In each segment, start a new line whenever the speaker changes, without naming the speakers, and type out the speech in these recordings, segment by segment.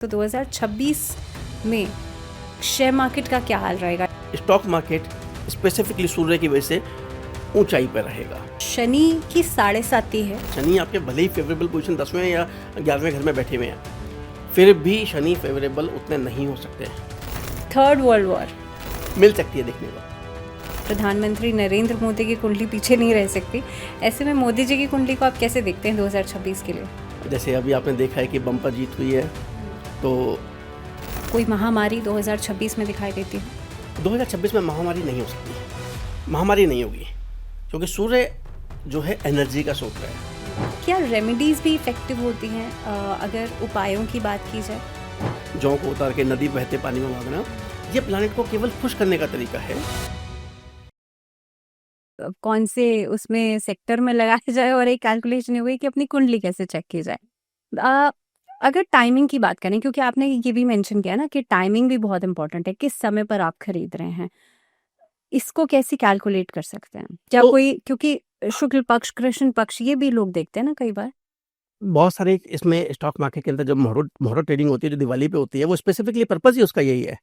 तो 2026 में share market का क्या हाल रहेगा?
स्टॉक मार्केट स्पेसिफिकली सूर्य की वजह से ऊंचाई पर रहेगा।
शनि की 7.5 है।
शनि आपके भले ही फेवरेबल पोजीशन 10वें या 11वें घर में बैठे हुए हैं, फिर भी शनि फेवरेबल उतने नहीं हो सकते।
थर्ड वर्ल्ड वॉर
मिल सकती है देखने को।
प्रधानमंत्री नरेंद्र मोदी की कुंडली पीछे नहीं रह सकती। ऐसे में मोदी जी की कुंडली को आप कैसे देखते हैं 2026 के लिए?
जैसे अभी आपने देखा है कि बम्पर जीत हुई है, तो
कोई महामारी 2026 में दिखाई देती है?
2026 में महामारी नहीं हो सकती। महामारी नहीं होगी क्योंकि सूर्य जो है एनर्जी का स्रोत है।
क्या रेमेडीज भी इफेक्टिव होती हैं अगर उपायों की बात की जाए?
जौ को उतार के नदी बहते पानी में भागना, ये प्लानिट को केवल खुश करने का तरीका है।
कौन से उसमें सेक्टर में लगाया जाए और एक कैलकुलेशन हुई कि अपनी कुंडली कैसे चेक की जाए। अगर टाइमिंग की बात करें, क्योंकि आपने ये भी मेंशन किया ना कि टाइमिंग भी बहुत इंपॉर्टेंट है, किस समय पर आप खरीद रहे हैं, इसको कैसे कैलकुलेट कर सकते हैं? क्या कोई, क्योंकि शुक्ल पक्ष कृष्ण पक्ष ये भी लोग देखते हैं ना कई बार।
बहुत सारे इसमें स्टॉक मार्केट के अंदर जब मुहूर्त ट्रेडिंग होती है, जो दिवाली पे होती है, वो स्पेसिफिकली पर्पस ही उसका यही है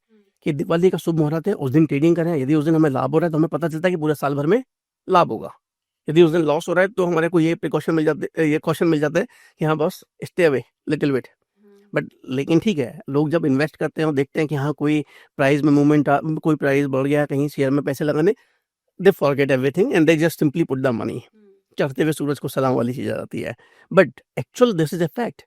कि दिवाली का शुभ मुहूर्त है, उस दिन ट्रेडिंग करें। यदि उस दिन हमें लाभ हो रहा है तो हमें पता चलता है कि पूरे साल भर में लाभ होगा। यदि उस दिन लॉस हो रहा है तो हमारे को ये क्वेश्चन मिल जाता है कि हाँ बस stay away little bit. But लेकिन ठीक है, लोग जब इन्वेस्ट करते हैं और देखते हैं कि हाँ कोई प्राइस में मूवमेंट, कोई प्राइस बढ़ गया, कहीं शेयर में पैसे लगाने, they forget everything and they just simply put the money. चढ़ते हुए सूरज को सलाम वाली चीज आ जाती है। But actual this is a fact.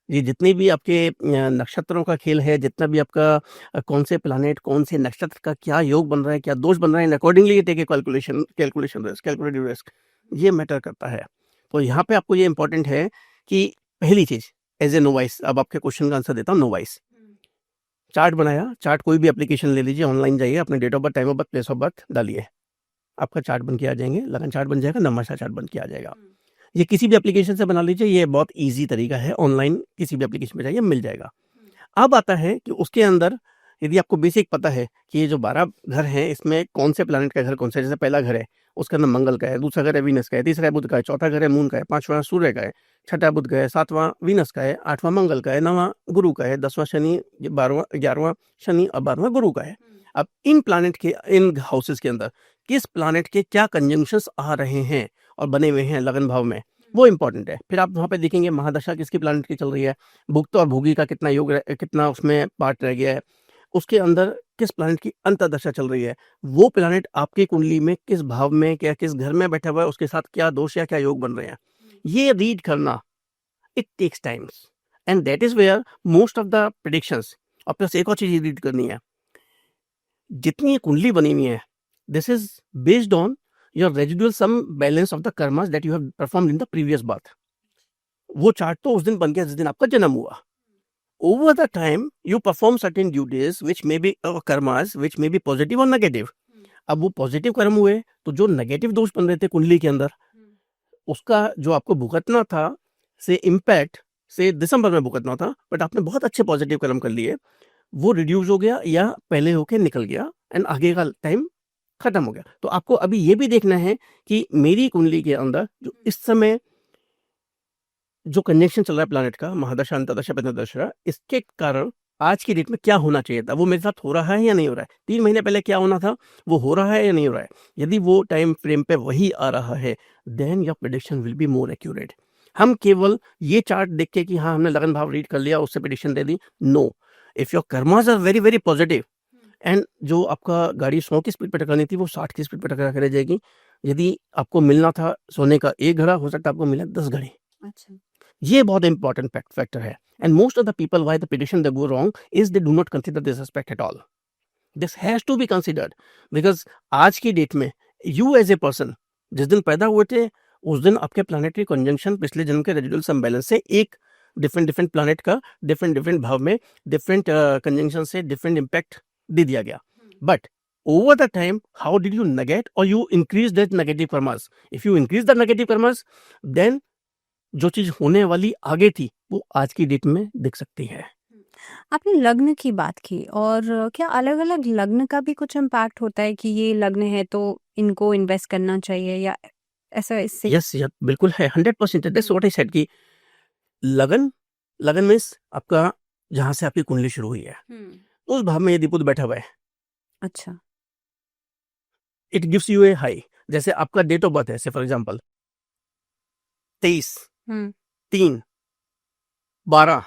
ये जितनी भी आपके नक्षत्रों का खेल है, जितना भी आपका कौन से प्लानेट, कौन से नक्षत्र का क्या योग बन रहा है, क्या दोष बन रहा है, accordingly take a calculation risk, ये मैटर करता है। तो यहाँ पे आपको ये इंपॉर्टेंट है कि पहली चीज एज ए नोवाइस, अब आपके क्वेश्चन का आंसर देता हूँ। नोवाइस चार्ट बनाया, चार्ट कोई भी एप्लीकेशन ले लीजिए, ऑनलाइन जाइए, अपने date of birth, time of birth, place of birth डालिए, आपका चार्ट बन के आ जाएंगे। लगन चार्ट बन जाएगा, नमाशा चार्ट बन के आ जाएगा। ये किसी भी एप्लीकेशन से बना लीजिए, ये बहुत इजी तरीका है। ऑनलाइन किसी भी एप्लीकेशन में जाइए, मिल जाएगा। अब आता है कि उसके अंदर यदि आपको बेसिक पता है कि ये जो 12 घर हैं, इसमें कौन से प्लैनेट का घर कौन सा है। जैसे पहला घर है, उसके अंदर मंगल का है, दूसरा घर है वीनस का है, तीसरा बुध का है, चौथा घर है मून का है, पांचवा सूर्य का है, छठा बुध का है, सातवां वीनस का है, आठवां मंगल का है, नौवां गुरु का है, 10वां शनि, 11वां शनि और 12वां गुरु का है। अब इन प्लैनेट के, इन हाउसेस के अंदर किस प्लैनेट के क्या कंजंक्शंस आ रहे हैं और बने हुए हैं लगन भाव में, वो इंपॉर्टेंट है। फिर आप वहाँ पे देखेंगे महादशा किसकी प्लैनेट की चल रही है, भुक्त और भोगी का कितना योग, कितना उसमें पार्ट रह गया है, उसके अंदर किस प्लैनेट की अंतर्दशा चल रही है, वो प्लैनेट आपकी कुंडली में किस भाव में, क्या किस घर में बैठा हुआ है, उसके साथ क्या दोष या क्या योग बन रहे हैं, ये रीड करना, it takes times and that is where most of the predictions. और प्लस एक और चीज रीड करनी है, जितनी ये कुंडली बनी हुई है, this is based on your residual sum balance of the karmas that you have performed in the previous birth. वो चार्ट तो उस दिन बन गया जिस दिन आपका जन्म हुआ। Over the time you perform certain duties which may be karmas which may be positive or negative. अब वो पॉजिटिव कर्म हुए तो जो नेगेटिव दोष बन रहे थे कुंडली के अंदर, उसका जो आपको भुगतना था से इम्पैक्ट से दिसंबर में भुगतना था, बट आपने बहुत अच्छे पॉजिटिव कर्म कर लिए, वो रिड्यूस हो गया या पहले होके निकल गया एंड आगे का टाइम खत्म हो गया। तो आपको अभी ये भी देखना है कि मेरी कुंडली के अंदर जो इस समय जो कंजंक्शन चल रहा है प्लैनेट का, महादशा, अंतर्दशा, पंचदशा, इसके कारण आज की डेट में क्या होना चाहिए था, वो मेरे साथ हो रहा है या नहीं हो रहा है, 3 महीने पहले क्या होना था वो हो रहा है या नहीं हो रहा है। यदि वो टाइम फ्रेम पे वही आ रहा है, then your prediction will be more accurate. हम केवल ये चार्ट देख के कि हाँ हमने लगन भाव रीड कर लिया, उससे प्रेडिक्शन दे दी, no. If your karmas are very very positive and जो आपका गाड़ी 100 की स्पीड पर टकरानी थी वो 60 की स्पीड पर टकरा कर रह जाएगी। यदि आपको मिलना था सोने का 1 घड़ा, हो सकता है आपको मिला 10 घड़े।
अच्छा,
ये बहुत इंपॉर्टेंट फैक्टर है। And most of the people why the prediction they go wrong is they do not consider this aspect at all. This has to be considered because आज की डेट में यू एज ए पर्सन जिस दिन पैदा हुए थे, उस दिन आपके प्लैनेटरी कंजंक्शन पिछले जन्म के रेजिडुअल संबैलेंस से एक डिफरेंट प्लैनेट का डिफरेंट भाव में डिफरेंट कंजंक्शन से डिफरेंट इम्पैक्ट दे दिया गया। But over the time, how did you negate or you increase that negative karmas? If you increase the negative karmas, then जो चीज होने वाली आगे थी वो आज की डेट में दिख सकती है।
आपने लग्न की बात की, और क्या अलग अलग लग्न का भी कुछ इम्पैक्ट होता है कि ये लग्न है तो इनको इन्वेस्ट करना चाहिए, या ऐसा इससे?
यस, बिल्कुल है, 100%। दैट्स व्हाट आई सेड कि लगन मीन्स आपका जहां से आपकी कुंडली शुरू हुई है, उस भाव में यदि बुध बैठा हुआ है,
अच्छा।
It gives U A high. जैसे आपका डेट ऑफ बर्थ है, से फॉर एग्जाम्पल 23
हम्म
3 12,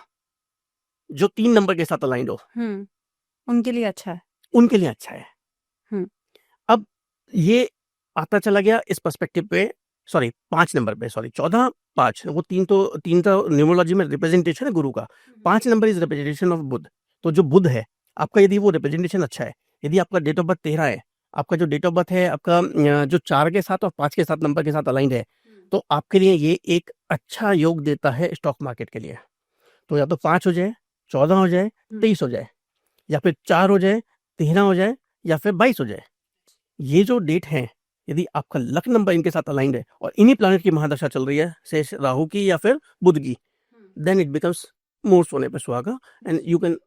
जो 3 नंबर के साथ अलाइंड हो,
उनके लिए अच्छा है।
उनके लिए अच्छा है।
हम्म
अब ये आता चला गया इस पर्सपेक्टिव पे, सॉरी 5 नंबर पे, सॉरी 14 5, वो 3 तो न्यूमरोलॉजी में रिप्रेजेंटेशन है गुरु का, 5 नंबर इज रिप्रेजेंटेशन ऑफ बुध। तो जो बुध है आपका, यदि वो रिप्रेजेंटेशन अच्छा है, यदि आपका डेट ऑफ बर्थ 13 है, आपका जो डेट ऑफ बर्थ है आपका जो 4 के साथ और 5 के साथ नंबर के साथ अलाइंड है, तो आपके लिए ये एक अच्छा योग देता है स्टॉक मार्केट के लिए। तो या तो 5 हो जाए, 14 हो जाए, 23 हो जाए, या फिर 4 हो जाए, 13 हो जाए, या फिर 22 हो जाए। ये जो डेट है, यदि आपका लक नंबर इनके साथ अलाइंड है और इन्हीं प्लैनेट की महादशा चल रही है, से राहु की या फिर बुध की, देन इट बिकम्स मोर सोने पे सुहागा and you can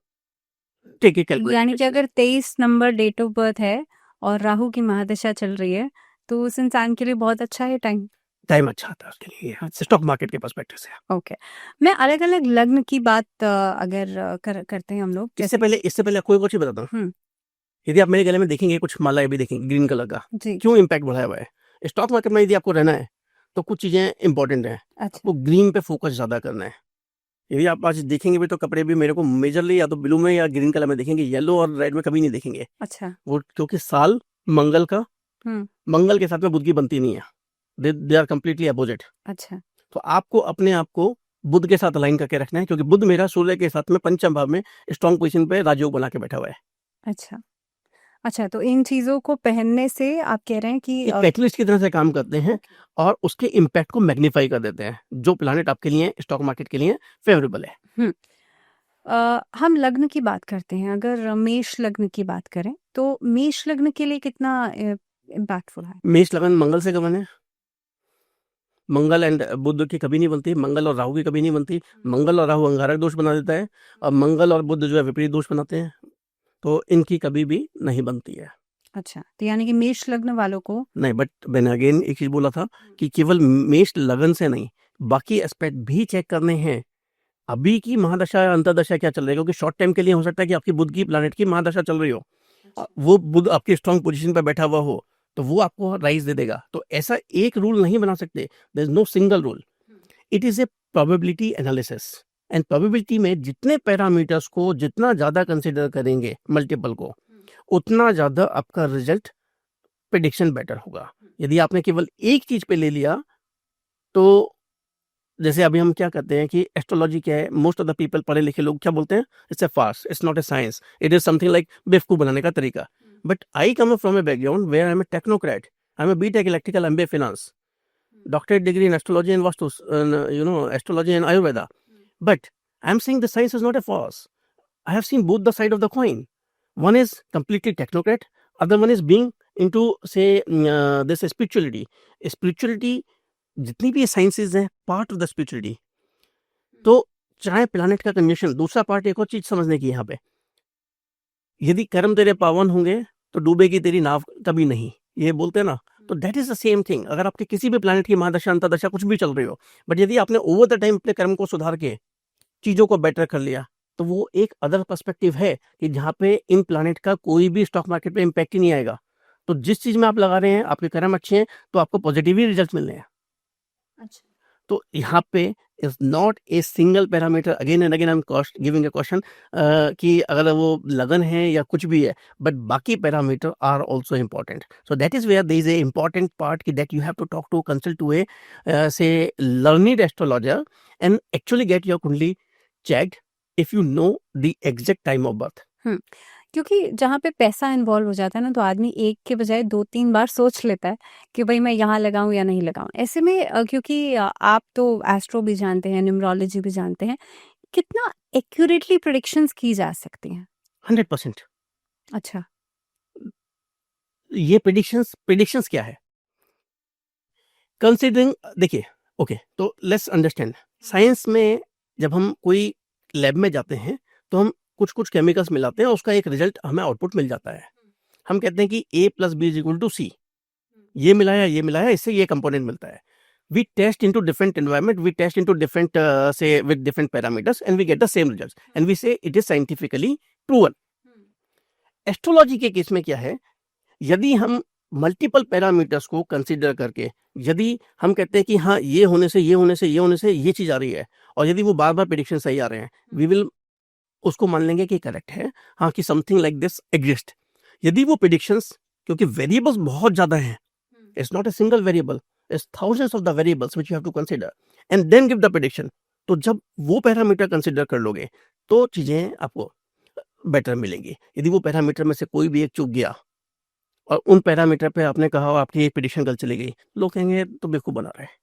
take a
यानी कि
कैलकुलेशन।
अगर 23 नंबर डेट ऑफ बर्थ है और राहु की महादशा चल रही है, तो उस इंसान के लिए बहुत अच्छा है टाइम।
टाइम अच्छा आता है उसके लिए स्टॉक मार्केट के पर्सपेक्टिव से।
ओके। मैं अलग-अलग लग्न की बात अगर करते हैं हम लोग,
इससे
जैसे
पहले कोई और चीज बताता हूँ।
हम्म
यदि आप मेरे गले में देखेंगे कुछ माला भी देखेंगे ग्रीन कलर का,
जी।
क्यों इम्पैक्ट बढ़ाया हुआ है? स्टॉक मार्केट में यदि आपको रहना है तो कुछ चीजें इंपॉर्टेंट है,
अच्छा।
आपको ग्रीन पे फोकस ज्यादा करना है। यदि आप आज देखेंगे भी तो कपड़े भी मेरे को मेजरली या तो ब्लू में या ग्रीन कलर में देखेंगे, येलो और रेड में कभी नहीं देखेंगे।
अच्छा।
वो क्योंकि साल मंगल का,
हम्म
मंगल के साथ में बुध की बनती नहीं है, दे आर कंप्लीटली अपोजिट।
अच्छा।
तो आपको अपने आप को बुध के साथ अलाइन करके रखना है, क्योंकि बुध मेरा सूर्य के साथ में पंचम भाव में स्ट्रॉन्ग पोजीशन पे राजयोग बना के बैठा हुआ है।
अच्छा। अच्छा, तो इन चीजों को पहनने से आप कह रहे हैं कि
एक कैटलिस्ट की तरह से काम करते हैं और उसके इम्पैक्ट को मैग्नीफाई कर देते हैं, जो प्लानिट आपके लिए स्टॉक मार्केट के लिए फेवरेबल है।
हम्म हम लग्न की बात करते हैं, अगर मेष लग्न की बात करें तो मेष लग्न के लिए कितना इम्पैक्टफुल है?
मेष लगन मंगल से गमन है, मंगल एंड बुध की कभी नहीं बनती, मंगल और राहु की कभी नहीं बनती। मंगल और राहु अंगारक दोष बना देता है और मंगल और बुध जो है विपरीत दोष बनाते हैं, तो इनकी कभी भी नहीं बनती है।
अच्छा, तो यानी कि मेष लग्न वालों को
नहीं, बट मैंने अगेन एक चीज बोला था कि केवल मेष लगन से नहीं, बाकी एस्पेक्ट भी चेक करने हैं। अभी की महादशा या अंतरदशा क्या चल रही है, क्योंकि शॉर्ट टाइम के लिए हो सकता है कि आपकी बुध की प्लैनेट की महादशा चल रही हो, वो बुध आपकी स्ट्रांग पोजीशन पर बैठा हुआ हो, तो वो आपको राइज दे देगा। तो ऐसा एक रूल नहीं बना सकते, there is no single rule, it is a probability analysis. And probability में जितने पैरामीटर्स को जितना ज्यादा कंसिडर करेंगे, मल्टीपल को, उतना ज्यादा आपका रिजल्ट प्रिडिक्शन बेटर होगा। यदि आपने केवल एक चीज पे ले लिया, तो जैसे अभी हम क्या करते हैं कि एस्ट्रोलॉजी क्या है, मोस्ट ऑफ द पीपल पढ़े लिखे लोग क्या बोलते हैं, it's a farce, it's not a science, it is something like बेवकूफ बनाने का तरीका। But I come from a background where I am a technocrat, I am a BTech electrical, MBA finance, doctorate degree in astrology and vastu, astrology and ayurveda, but I'm saying the science is not a false. I have seen both the side of the coin. One is completely technocrat, other one is being into say this spirituality जितनी भी sciences हैं, part of the spirituality. तो चाहे planet का conjunction, दूसरा part एक और चीज समझने की यहाँ पे, यदि कर्म तेरे पावन होंगे तो डूबेगी तेरी नाव कभी नहीं, ये बोलते हैं ना, तो that is the same thing. अगर आपके किसी भी प्लैनेट की महादशा अंतरदशा कुछ भी चल रही हो, बट यदि आपने ओवर द टाइम अपने कर्म को सुधार के चीजों को बेटर कर लिया, तो वो एक अदर पर्सपेक्टिव है कि जहाँ पे इन प्लैनेट का कोई भी स्टॉक मार्केट पे इम्पैक्ट ही नहीं आएगा। तो जिस चीज में आप लगा रहे हैं, आपके कर्म अच्छे हैं, तो आपको पॉजिटिव ही रिजल्ट मिल रहे हैं।
अच्छा।
तो यहाँ पे is not a single parameter, again and again I am giving a question कि अगर वो लगन है या कुछ भी है, बट बाकी parameter are also important. So that is where there is a important part कि that you have to talk to consult to a say learned astrologer and actually get your kundli checked if you know the exact time of birth.
क्योंकि जहाँ पे पैसा involve हो जाता है ना, तो आदमी एक के बजाय 2-3 बार सोच लेता है कि भाई मैं यहाँ लगाऊं या नहीं लगाऊं। ऐसे में क्योंकि आप तो एस्ट्रो भी जानते हैं, न्यूमरोलॉजी भी जानते हैं, कितना एक्यूरेटली प्रेडिक्शंस की जा सकती हैं?
100%।
अच्छा।
ये प्रिडिक्शंस क्या है, कंसिडरिंग, देखिए, ओके, तो लेट्स अंडरस्टैंड, साइंस में जब हम कोई लैब में जाते हैं तो हम कुछ कुछ केमिकल्स मिलाते हैं, उसका एक रिजल्ट हमें आउटपुट मिल जाता है। हम कहते हैं कि A + B = C, ये मिलाया इससे ये कंपोनेंट मिलता है। we test into different environment, we test into different say with different parameters and we get the same results and we say it is scientifically proven. Astrology के case में क्या है, यदि हम मल्टीपल पैरामीटर्स को consider करके यदि हम कहते हैं कि हाँ ये होने से ये होने से ये होने से ये चीज आ रही है और यदि वो बार बार प्रेडिक्शन सही आ रहे हैं, वी विल उसको मान लेंगे कि करेक्ट है, हाँ कि समथिंग लाइक दिस एग्जिस्ट। यदि वो प्रेडिक्शंस, क्योंकि वेरिएबल्स बहुत ज्यादा हैं, it's not a single variable, it's thousands of the variables which you have to consider and then give the prediction. तो जब वो पैरामीटर कंसीडर कर लोगे तो चीजें आपको बेटर मिलेंगी। यदि वो पैरामीटर में से कोई भी एक चूक गया और उन पैरामीटर पे आपने कहा और आपकी एक प्रेडिक्शन गलत चली गई, लोग कहेंगे तो बेवकूफ बना रहे हैं।